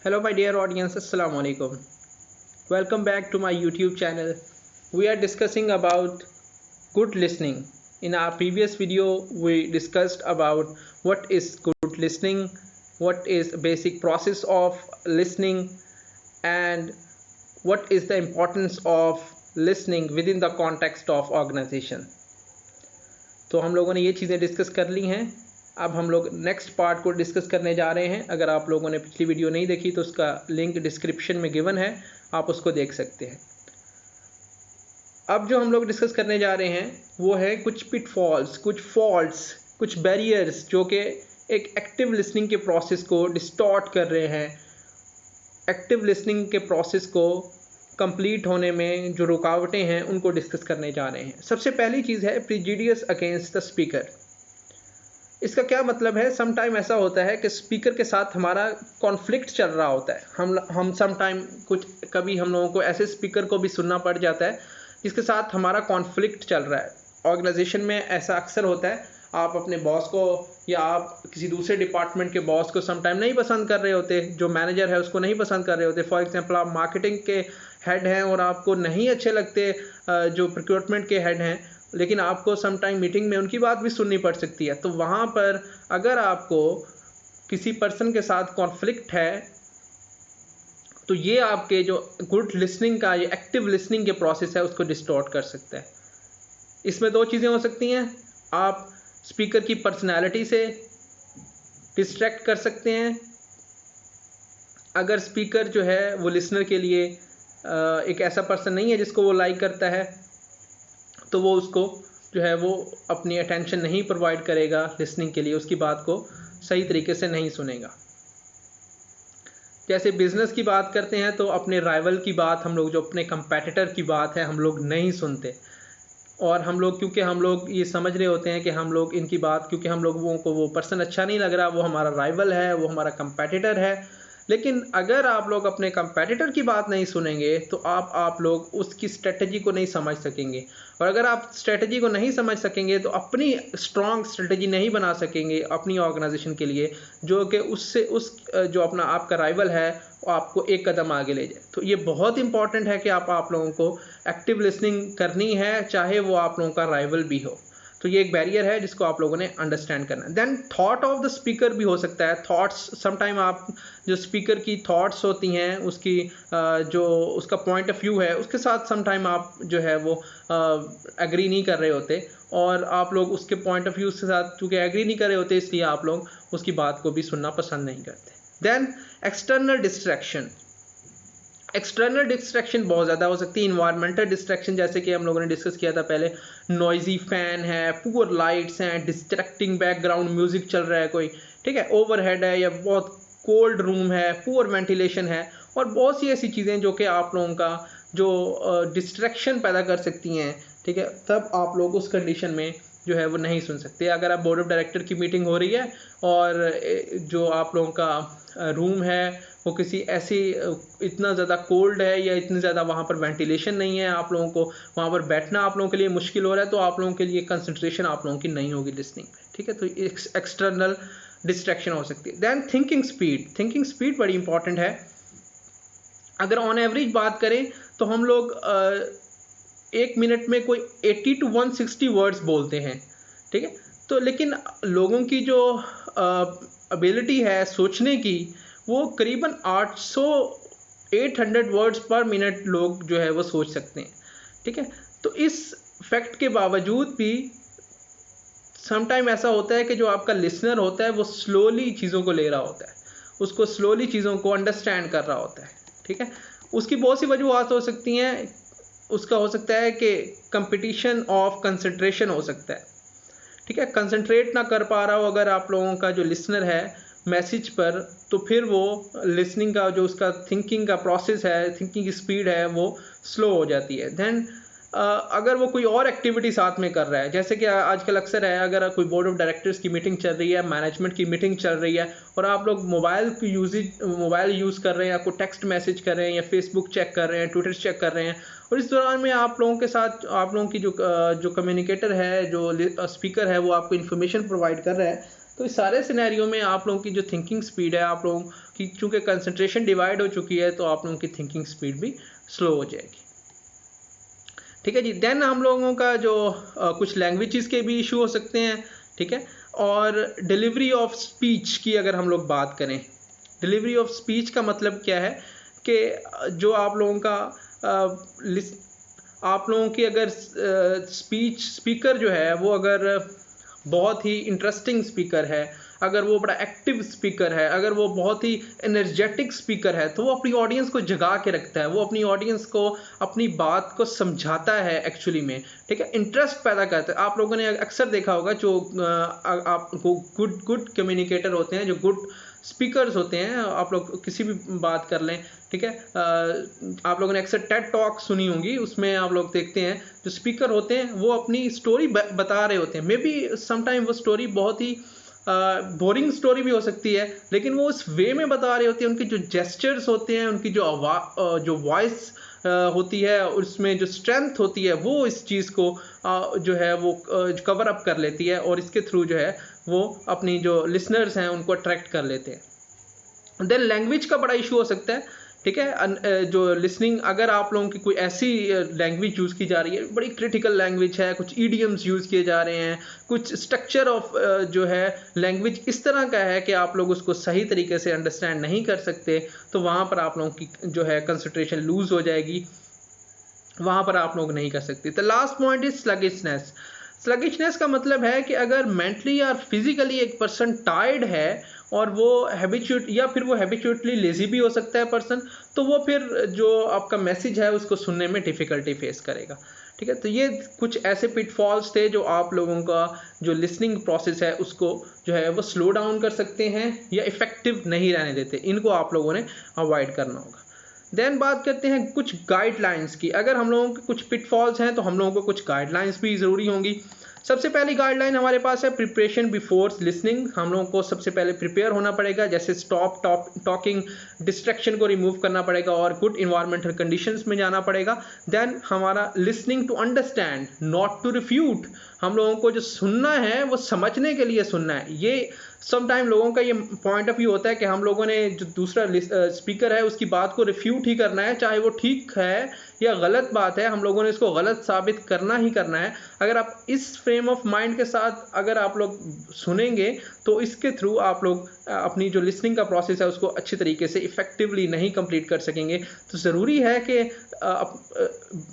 Hello, my dear audience. Assalamu alaikum. Welcome back to my YouTube channel. We are discussing about good listening. In our previous video, we discussed about what is good listening, what is the basic process of listening, and what is the importance of listening within the context of organization. तो हम लोगों ने ये चीज़ें discuss कर ली हैं। अब हम लोग नेक्स्ट पार्ट को डिस्कस करने जा रहे हैं। अगर आप लोगों ने पिछली वीडियो नहीं देखी तो उसका लिंक डिस्क्रिप्शन में गिवन है, आप उसको देख सकते हैं। अब जो हम लोग डिस्कस करने जा रहे हैं वो है कुछ पिटफॉल्स, कुछ फॉल्ट्स, कुछ बैरियर्स जो कि एक एक्टिव लिसनिंग के प्रोसेस को डिस्टॉर्ट कर रहे हैं। एक्टिव लिसनिंग के प्रोसेस को कंप्लीट होने में जो रुकावटें हैं उनको डिस्कस करने जा रहे हैं। सबसे पहली चीज़ है प्रिजुडिस अगेंस्ट द स्पीकर। इसका क्या मतलब है? सम टाइम ऐसा होता है कि स्पीकर के साथ हमारा कॉन्फ्लिक्ट चल रहा होता है। हम सम टाइम कभी हम लोगों को ऐसे स्पीकर को भी सुनना पड़ जाता है जिसके साथ हमारा कॉन्फ्लिक्ट चल रहा है। ऑर्गेनाइजेशन में ऐसा अक्सर होता है, आप अपने बॉस को या आप किसी दूसरे डिपार्टमेंट के बॉस को सम टाइम नहीं पसंद कर रहे होते, जो मैनेजर है उसको नहीं पसंद कर रहे होते। फॉर एग्जांपल आप मार्केटिंग के हेड हैं और आपको नहीं अच्छे लगते जो प्रोक्योरमेंट के हेड हैं, लेकिन आपको सम टाइम मीटिंग में उनकी बात भी सुननी पड़ सकती है। तो वहाँ पर अगर आपको किसी पर्सन के साथ कॉन्फ्लिक्ट है तो ये आपके जो गुड लिसनिंग का, ये एक्टिव लिसनिंग के प्रोसेस है, उसको डिस्टॉर्ट कर सकता है। इसमें दो चीज़ें हो सकती हैं। आप स्पीकर की पर्सनैलिटी से डिस्ट्रैक्ट कर सकते हैं। अगर स्पीकर जो है वो लिसनर के लिए एक ऐसा पर्सन नहीं है जिसको वो लाइक करता है, तो वो उसको जो है वो अपनी अटेंशन नहीं प्रोवाइड करेगा लिसनिंग के लिए, उसकी बात को सही तरीके से नहीं सुनेगा। जैसे बिज़नेस की बात करते हैं तो अपने राइवल की बात, हम लोग जो अपने कंपेटिटर की बात है, हम लोग नहीं सुनते। और हम लोग क्योंकि हम लोग ये समझ रहे होते हैं कि हम लोग इनकी बात, क्योंकि हम लोगों को वो पर्सन अच्छा नहीं लग रहा, वो हमारा राइवल है, वो हमारा कंपेटिटर है। लेकिन अगर आप लोग अपने कंपेटिटर की बात नहीं सुनेंगे तो आप लोग उसकी स्ट्रेटजी को नहीं समझ सकेंगे। और अगर आप स्ट्रेटजी को नहीं समझ सकेंगे तो अपनी स्ट्रॉन्ग स्ट्रेटजी नहीं बना सकेंगे अपनी ऑर्गेनाइजेशन के लिए, जो कि उससे जो अपना आपका राइवल है वो आपको एक कदम आगे ले जाए। तो ये बहुत इंपॉर्टेंट है कि आप लोगों को एक्टिव लिसनिंग करनी है, चाहे वो आप लोगों का राइवल भी हो। तो ये एक बैरियर है जिसको आप लोगों ने अंडरस्टैंड करना है। Then thought of the speaker भी हो सकता है। थॉट्स समटाइम आप जो स्पीकर की थॉट्स होती हैं, उसकी जो उसका पॉइंट ऑफ व्यू है, उसके साथ समटाइम आप जो है वो एग्री नहीं कर रहे होते, और आप लोग उसके पॉइंट ऑफ व्यू के साथ चूँकि एग्री नहीं कर रहे होते, इसलिए आप लोग उसकी बात को भी सुनना पसंद नहीं करते। Then external distraction. External distraction बहुत ज़्यादा हो सकती है। इन्वायरमेंटल डिस्ट्रैक्शन, जैसे कि हम लोगों ने डिस्कस किया था पहले, नॉइजी फैन है, पुअर लाइट्स हैं, डिस्ट्रैक्टिंग बैकग्राउंड म्यूजिक चल रहा है कोई, ठीक है, ओवरहेड है, या बहुत कोल्ड रूम है, पुअर वेंटिलेशन है, और बहुत सी ऐसी चीज़ें जो कि आप लोगों का जो डिस्ट्रैक्शन पैदा कर सकती हैं, ठीक है। तब आप लोग उस कंडीशन में जो है वो नहीं सुन सकते। अगर आप बोर्ड ऑफ डायरेक्टर की मीटिंग हो रही है और जो आप लोगों का रूम है वो किसी ऐसी इतना ज़्यादा कोल्ड है या इतनी ज़्यादा वहाँ पर वेंटिलेशन नहीं है, आप लोगों को वहाँ पर बैठना आप लोगों के लिए मुश्किल हो रहा है, तो आप लोगों के लिए कंसंट्रेशन आप लोगों की नहीं होगी लिसनिंग पे, ठीक है। तो एक्सटर्नल डिस्ट्रैक्शन हो सकती है। Than thinking speed. Thinking speed बड़ी इंपॉर्टेंट है। अगर ऑन एवरेज बात करें तो हम लोग 1 मिनट में कोई 80 to 160 वर्ड्स बोलते हैं, ठीक है। तो लेकिन लोगों की जो एबिलिटी है सोचने की, वो करीबन 800 वर्ड्स पर मिनट लोग जो है वो सोच सकते हैं, ठीक है। तो इस फैक्ट के बावजूद भी समटाइम ऐसा होता है कि जो आपका लिसनर होता है वो स्लोली चीज़ों को ले रहा होता है, उसको स्लोली चीज़ों को अंडरस्टैंड कर रहा होता है, ठीक है। उसकी बहुत सी वजूहत हो सकती हैं। उसका हो सकता है कि कंपटीशन ऑफ कंसंट्रेशन हो सकता है, ठीक है। कंसंट्रेट ना कर पा रहा हो अगर आप लोगों का जो लिसनर है मैसेज पर, तो फिर वो लिसनिंग का जो उसका थिंकिंग का प्रोसेस है, थिंकिंग की स्पीड है, वो स्लो हो जाती है। दैन अगर वो कोई और एक्टिविटी साथ में कर रहा है, जैसे कि आजकल अक्सर है, अगर कोई बोर्ड ऑफ डायरेक्टर्स की मीटिंग चल रही है, मैनेजमेंट की मीटिंग चल रही है, और आप लोग मोबाइल यूज़ कर रहे हैं, या कोई टेक्स्ट मैसेज कर रहे हैं, या फेसबुक चेक कर रहे हैं, ट्विटर चेक कर रहे हैं, और इस दौरान में आप लोगों के साथ आप लोगों की जो कम्युनिकेटर है, जो स्पीकर है, वो आपको इन्फॉर्मेशन प्रोवाइड कर रहा है, तो इस सारे सिनेरियो में आप लोगों की जो थिंकिंग स्पीड है, आप लोगों की चूँकि कंसंट्रेशन डिवाइड हो चुकी है, तो आप लोगों की थिंकिंग स्पीड भी स्लो हो जाएगी। ठीक है जी। देन हम लोगों का जो कुछ लैंग्वेजेस के भी इशू हो सकते हैं, ठीक है। और डिलीवरी ऑफ स्पीच की अगर हम लोग बात करें, डिलीवरी ऑफ स्पीच का मतलब क्या है कि जो आप लोगों का आप लोगों की अगर स्पीकर जो है वो अगर बहुत ही इंटरेस्टिंग स्पीकर है, अगर वो बड़ा एक्टिव स्पीकर है, अगर वो बहुत ही एनर्जेटिक स्पीकर है, तो वो अपनी ऑडियंस को जगा के रखता है, वो अपनी ऑडियंस को अपनी बात को समझाता है एक्चुअली में, ठीक है, इंटरेस्ट पैदा करता है। आप लोगों ने अक्सर देखा होगा जो आपको गुड कम्युनिकेटर होते हैं, जो गुड स्पीकर्स होते हैं, आप लोग किसी भी बात कर लें, ठीक है। आप लोगों ने अक्सर टेड टॉक सुनी होंगी, उसमें आप लोग देखते हैं जो स्पीकर होते हैं वो अपनी स्टोरी बता रहे होते हैं। मे बी समटाइम वो स्टोरी बहुत ही बोरिंग स्टोरी भी हो सकती है, लेकिन वो उस वे में बता रहे होते हैं, उनके जो जेस्चर्स होते हैं, उनकी जो वॉइस होती है, उसमें जो स्ट्रेंथ होती है, वो इस चीज़ को जो है वो कवर अप कर लेती है, और इसके थ्रू जो है वो अपनी जो लिसनर्स हैं उनको अट्रैक्ट कर लेते हैं। देन लैंग्वेज का बड़ा इशू हो सकता है, ठीक है। जो लिसनिंग, अगर आप लोगों की कोई ऐसी लैंग्वेज यूज़ की जा रही है, बड़ी क्रिटिकल लैंग्वेज है, कुछ ईडियम्स यूज़ किए जा रहे हैं, कुछ स्ट्रक्चर ऑफ जो है लैंग्वेज इस तरह का है कि आप लोग उसको सही तरीके से अंडरस्टैंड नहीं कर सकते, तो वहाँ पर आप लोगों की जो है कंसंट्रेशन लूज़ हो जाएगी, वहाँ पर आप लोग नहीं कर सकते। तो last point is sluggishness. Sluggishness का मतलब है कि अगर मेंटली या फिजिकली एक पर्सन टायर्ड है, और वो हैबिचुएट या फिर वो हैबिचुएटली लेजी भी हो सकता है पर्सन, तो वो फिर जो आपका मैसेज है उसको सुनने में डिफ़िकल्टी फेस करेगा, ठीक है। तो ये कुछ ऐसे पिटफॉल्स थे जो आप लोगों का जो लिसनिंग प्रोसेस है उसको जो है वो स्लो डाउन कर सकते हैं या इफ़ेक्टिव नहीं रहने देते। इनको आप लोगों ने अवॉइड करना होगा। देन बात करते हैं कुछ गाइडलाइंस की। अगर हम लोगों के कुछ पिटफॉल्स हैं, तो हम लोगों को कुछ गाइडलाइंस भी ज़रूरी होंगी। सबसे पहली गाइडलाइन हमारे पास है प्रिपरेशन बिफोर लिसनिंग। हम लोगों को सबसे पहले प्रिपेयर होना पड़ेगा, जैसे स्टॉप टॉकिंग, डिस्ट्रैक्शन को रिमूव करना पड़ेगा, और गुड इन्वायरमेंटल कंडीशंस में जाना पड़ेगा। देन हमारा listening to understand not to refute. हम लोगों को जो सुनना है वो समझने के लिए सुनना है। ये समटाइम लोगों का ये पॉइंट ऑफ व्यू होता है कि हम लोगों ने जो दूसरा स्पीकर है उसकी बात को रिफ्यूट ही करना है, चाहे वो ठीक है या गलत बात है, हम लोगों ने इसको गलत साबित करना ही करना है। अगर आप इस फ्रेम ऑफ माइंड के साथ अगर आप लोग सुनेंगे, तो इसके थ्रू आप लोग अपनी जो लिसनिंग का प्रोसेस है उसको अच्छी तरीके से इफेक्टिवली नहीं कंप्लीट कर सकेंगे। तो ज़रूरी है कि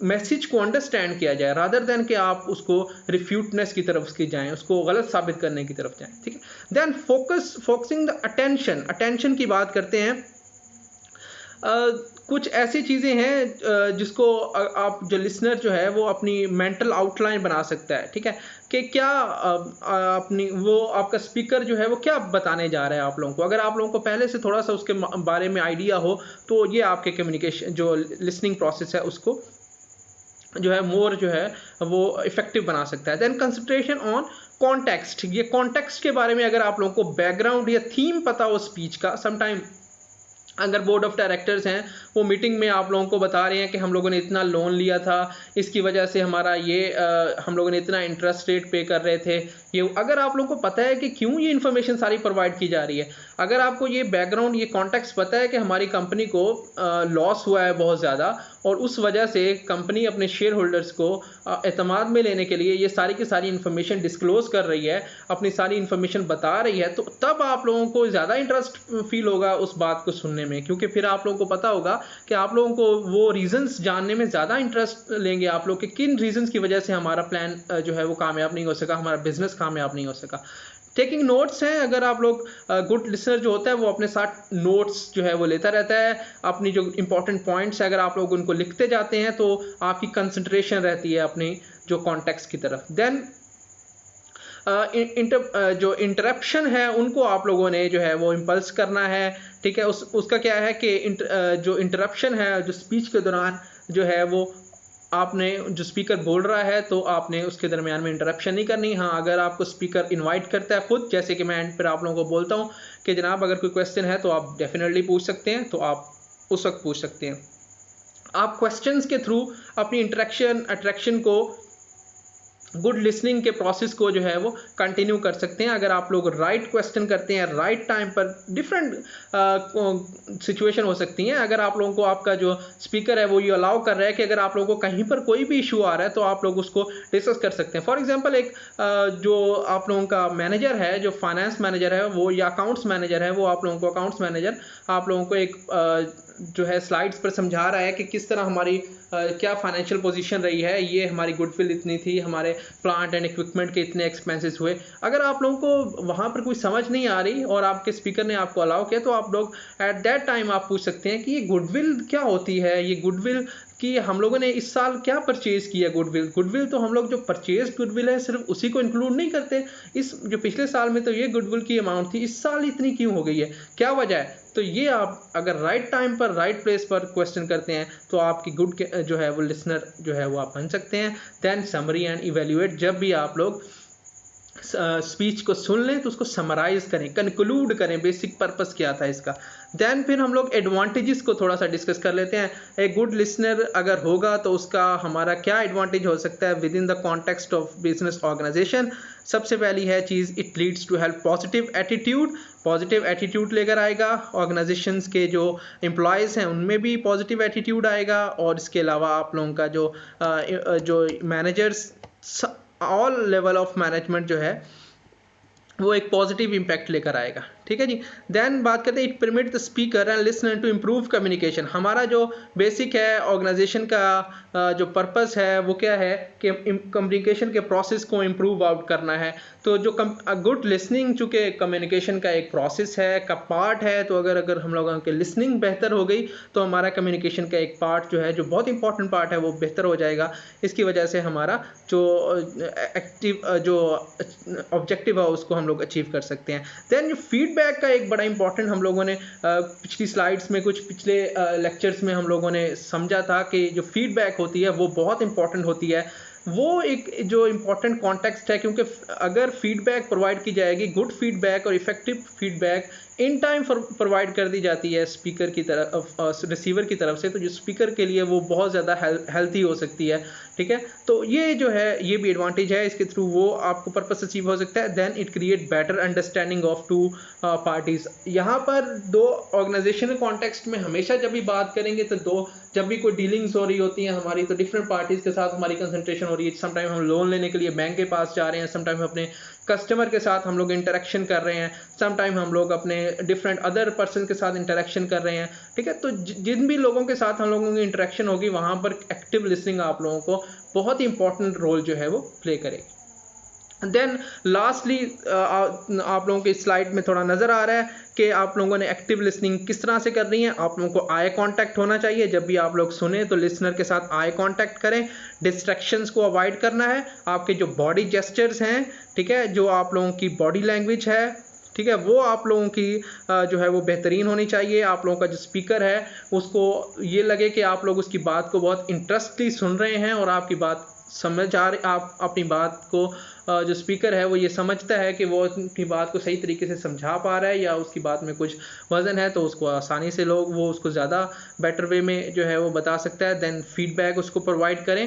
मैसेज को अंडरस्टैंड किया जाए, रादर देन कि आप उसको रिफ्यूटनेस की तरफ उसकी जाएं, उसको गलत साबित करने की तरफ जाएं, ठीक है। देन फोकसिंग द अटेंशन की बात करते हैं। कुछ ऐसी चीज़ें हैं जिसको आप जो लिसनर जो है वो अपनी मेंटल आउटलाइन बना सकता है, ठीक है, कि क्या अपनी वो आपका स्पीकर जो है वो क्या बताने जा रहा है आप लोगों को। अगर आप लोगों को पहले से थोड़ा सा उसके बारे में आइडिया हो, तो ये आपके कम्युनिकेशन जो लिसनिंग प्रोसेस है उसको जो है मोर जो है वो इफेक्टिव बना सकता है। Then concentration on context. ये कॉन्टेक्स्ट के बारे में अगर आप लोगों को बैकग्राउंड या थीम पता हो स्पीच का, समटाइम अगर बोर्ड ऑफ डायरेक्टर्स हैं, वो मीटिंग में आप लोगों को बता रहे हैं कि हम लोगों ने इतना लोन लिया था, इसकी वजह से हमारा ये हम लोगों ने इतना इंटरेस्ट रेट पे कर रहे थे, ये अगर आप लोगों को पता है कि क्यों ये इन्फॉर्मेशन सारी प्रोवाइड की जा रही है, अगर आपको ये बैकग्राउंड ये कॉन्टेक्स्ट पता है कि हमारी कंपनी को लॉस हुआ है बहुत ज़्यादा, और उस वजह से कंपनी अपने शेयर होल्डर्स को एतमाद में लेने के लिए ये सारी की सारी इन्फॉर्मेशन डिस्क्लोज़ कर रही है, अपनी सारी इन्फॉर्मेशन बता रही है, तो तब आप लोगों को ज़्यादा इंटरेस्ट फील होगा उस बात को सुनने में, क्योंकि फिर आप लोगों को पता होगा कि आप लोगों को वो रीजंस जानने में ज़्यादा इंटरेस्ट लेंगे आप लोग कि किन रीजंस की वजह से हमारा प्लान जो है वो कामयाब नहीं हो सका, हमारा बिजनेस कामयाब नहीं हो सका। टेकिंग नोट्स हैं, अगर आप लोग गुड लिसनर जो होता है वो अपने साथ नोट्स जो है वो लेता रहता है, अपनी जो इंपॉर्टेंट पॉइंट्स है अगर आप लोग उनको लिखते जाते हैं तो आपकी कंसंट्रेशन रहती है अपनी जो कॉन्टेक्स्ट की तरफ। देन जो इंटरप्शन है उनको आप लोगों ने जो है वो इम्पल्स करना है, ठीक है। उसका क्या है कि जो इंटरप्शन है जो स्पीच के दौरान जो है वो आपने जो स्पीकर बोल रहा है तो आपने उसके दरमियान में इंटरप्शन नहीं करनी। हाँ, अगर आपको स्पीकर इनवाइट करता है खुद, जैसे कि मैं एंड पर आप लोगों को बोलता हूँ कि जनाब अगर कोई क्वेश्चन है तो आप डेफिनेटली पूछ सकते हैं, तो आप उस वक्त पूछ सकते हैं। आप क्वेश्चंस के थ्रू अपनी अट्रैक्शन को गुड लिसनिंग के प्रोसेस को जो है वो कंटिन्यू कर सकते हैं। अगर आप लोग राइट क्वेश्चन करते हैं राइट टाइम पर, डिफरेंट सिचुएशन हो सकती हैं। अगर आप लोगों को आपका जो स्पीकर है वो ये अलाउ कर रहा है कि अगर आप लोगों को कहीं पर कोई भी इशू आ रहा है तो आप लोग उसको डिस्कस कर सकते हैं। फॉर एग्जांपल एक जो आप लोगों का मैनेजर है, जो फाइनेंस मैनेजर है वो, या अकाउंट्स मैनेजर है वो, आप लोगों को अकाउंट्स मैनेजर आप लोगों को एक जो है स्लाइड्स पर समझा रहा है कि किस तरह हमारी क्या फाइनेंशियल पोजीशन रही है, ये हमारी गुडविल इतनी थी, हमारे प्लांट एंड इक्विपमेंट के इतने एक्सपेंसेस हुए। अगर आप लोगों को वहाँ पर कोई समझ नहीं आ रही और आपके स्पीकर ने आपको अलाउ किया, तो आप लोग एट दैट टाइम आप पूछ सकते हैं कि ये गुडविल क्या होती है, ये गुडविल कि हम लोगों ने इस साल क्या परचेज किया। गुडविल तो हम लोग जो परचेज गुडविल है सिर्फ उसी को इंक्लूड नहीं करते। इस जो पिछले साल में तो ये गुडविल की अमाउंट थी, इस साल इतनी क्यों हो गई है, क्या वजह है। तो ये आप अगर राइट टाइम पर राइट प्लेस पर क्वेश्चन करते हैं तो आपकी गुड जो है वो लिसनर जो है वो आप बन सकते हैं। देन समरी एंड इवेल्युएट, जब भी आप लोग स्पीच को सुन लें तो उसको समराइज करें, कंक्लूड करें, बेसिक पर्पस क्या था इसका। देन फिर हम लोग एडवांटेजेस को थोड़ा सा डिस्कस कर लेते हैं। एक गुड लिसनर अगर होगा तो उसका हमारा क्या एडवांटेज हो सकता है with in the context of business organisation. सबसे पहली है चीज़, it leads to help positive attitude. Positive attitude लेकर आएगा, ऑर्गेनाइजेशंस के जो एम्प्लॉयज़ हैं उनमें भी पॉजिटिव एटीट्यूड आएगा। और इसके अलावा आप लोगों का जो managers, all level of management जो है वो एक पॉजिटिव इम्पैक्ट लेकर आएगा। ठीक है जी। देन बात करते हैं, it permit the speaker and listener to improve communication. हमारा जो बेसिक है ऑर्गेनाइजेशन का जो पर्पस है वो क्या है कि कम्युनिकेशन के प्रोसेस को इम्प्रूव आउट करना है। तो जो गुड लिसनिंग चूँकि कम्युनिकेशन का एक प्रोसेस है, का पार्ट है, तो अगर हम लोगों की लिसनिंग बेहतर हो गई तो हमारा कम्युनिकेशन का एक पार्ट जो है, जो बहुत इंपॉर्टेंट पार्ट है, वो बेहतर हो जाएगा। इसकी वजह से हमारा जो जो ऑब्जेक्टिव है उसको हम लोग अचीव कर सकते हैं। देन जो फीडबैक का एक बड़ा इंपॉर्टेंट, हम लोगों ने पिछली स्लाइड्स में, कुछ पिछले लेक्चर्स में हम लोगों ने समझा था कि जो फीडबैक होती है वो बहुत इंपॉर्टेंट होती है। वो एक जो इम्पॉर्टेंट कॉन्टेक्स्ट है, क्योंकि अगर फीडबैक प्रोवाइड की जाएगी, गुड फीडबैक और effective feedback in time provide कर दी जाती है स्पीकर की तरफ, रिसीवर की तरफ से, तो जो स्पीकर के लिए वो बहुत ज़्यादा हेल्थी हो सकती है। ठीक है, तो ये जो है ये भी एडवांटेज है, इसके थ्रू वो आपको पर्पस अचीव हो सकता है। Then it create better understanding of two parties. यहाँ पर दो ऑर्गेनाइजेशनल कॉन्टेक्स्ट में हमेशा जब भी बात करेंगे तो जब भी कोई डीलिंग्स हो रही होती हैं हमारी, तो डिफरेंट पार्टीज के साथ हमारी कंसंट्रेशन हो रही है। समटाइम हम लोन लेने के लिए बैंक के पास जा रहे हैं, समटाइम अपने कस्टमर के साथ हम लोग इंटरेक्शन कर रहे हैं, समटाइम हम लोग अपने डिफरेंट अदर पर्सन के साथ इंटरेक्शन कर रहे हैं। ठीक है, तो जिन भी लोगों के साथ हम लोगों की इंटरेक्शन होगी वहाँ पर एक्टिव लिसनिंग आप लोगों को बहुत ही इंपॉर्टेंट रोल जो है वो प्ले करेगी। देन लास्टली आप लोगों के स्लाइड में थोड़ा नज़र आ रहा है कि आप लोगों ने एक्टिव लिसनिंग किस तरह से करनी है। आप लोगों को आई कांटेक्ट होना चाहिए, जब भी आप लोग सुने तो लिसनर के साथ आई कांटेक्ट करें। डिस्ट्रैक्शंस को अवॉइड करना है। आपके जो बॉडी जेस्चर्स हैं, ठीक है, जो आप लोगों की बॉडी लैंग्वेज है, ठीक है, वो आप लोगों की जो है वो बेहतरीन होनी चाहिए। आप लोगों का जो स्पीकर है उसको ये लगे कि आप लोग उसकी बात को बहुत इंटरेस्टली सुन रहे हैं और आपकी बात समझ आ रही, आप अपनी बात को जो स्पीकर है वो ये समझता है कि वो अपनी बात को सही तरीके से समझा पा रहा है, या उसकी बात में कुछ वजन है तो उसको आसानी से लोग वो उसको ज़्यादा बेटर वे में जो है वो बता सकता है। देन फीडबैक उसको प्रोवाइड करें,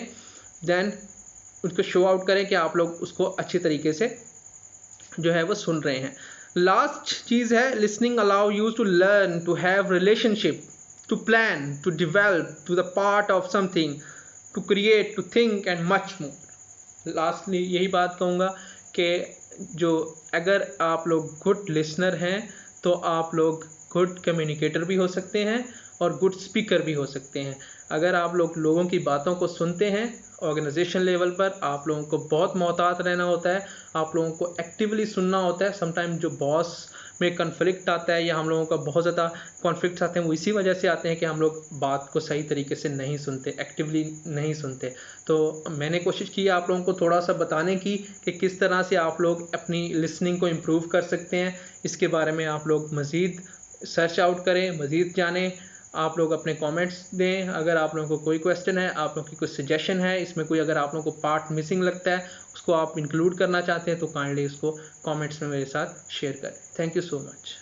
देन उसको शो आउट करें कि आप लोग उसको अच्छी तरीके से जो है वो सुन रहे हैं। लास्ट चीज़ है, listening allow you to learn, to have relationship, to plan, to develop, to the part of something, to create, to think and much more. Lastly यही बात कहूँगा कि जो अगर आप लोग गुड लिसनर हैं तो आप लोग गुड कम्युनिकेटर भी हो सकते हैं और गुड स्पीकर भी हो सकते हैं। अगर आप लोग लोगों की बातों को सुनते हैं ऑर्गेनाइजेशन लेवल पर, आप लोगों को बहुत मोहतात रहना होता है, आप लोगों को एक्टिवली सुनना होता है। समटाइम जो बॉस में कन्फ्लिक्ट आता है या हम लोगों का बहुत ज़्यादा कॉन्फ्लिक्ट्स आते हैं, वो इसी वजह से आते हैं कि हम लोग बात को सही तरीके से नहीं सुनते, एक्टिवली नहीं सुनते। तो मैंने कोशिश की आप लोगों को थोड़ा सा बताने की कि किस तरह से आप लोग अपनी लिसनिंग को इम्प्रूव कर सकते हैं। इसके बारे में आप लोग मज़ीद सर्च आउट करें, मज़ीद जानें। आप लोग अपने कमेंट्स दें, अगर आप लोगों को कोई क्वेश्चन है, आप लोगों की कोई सजेशन है, इसमें कोई अगर आप लोगों को पार्ट मिसिंग लगता है उसको आप इंक्लूड करना चाहते हैं तो काइंडली इसको कमेंट्स में मेरे साथ शेयर करें। Thank you so much.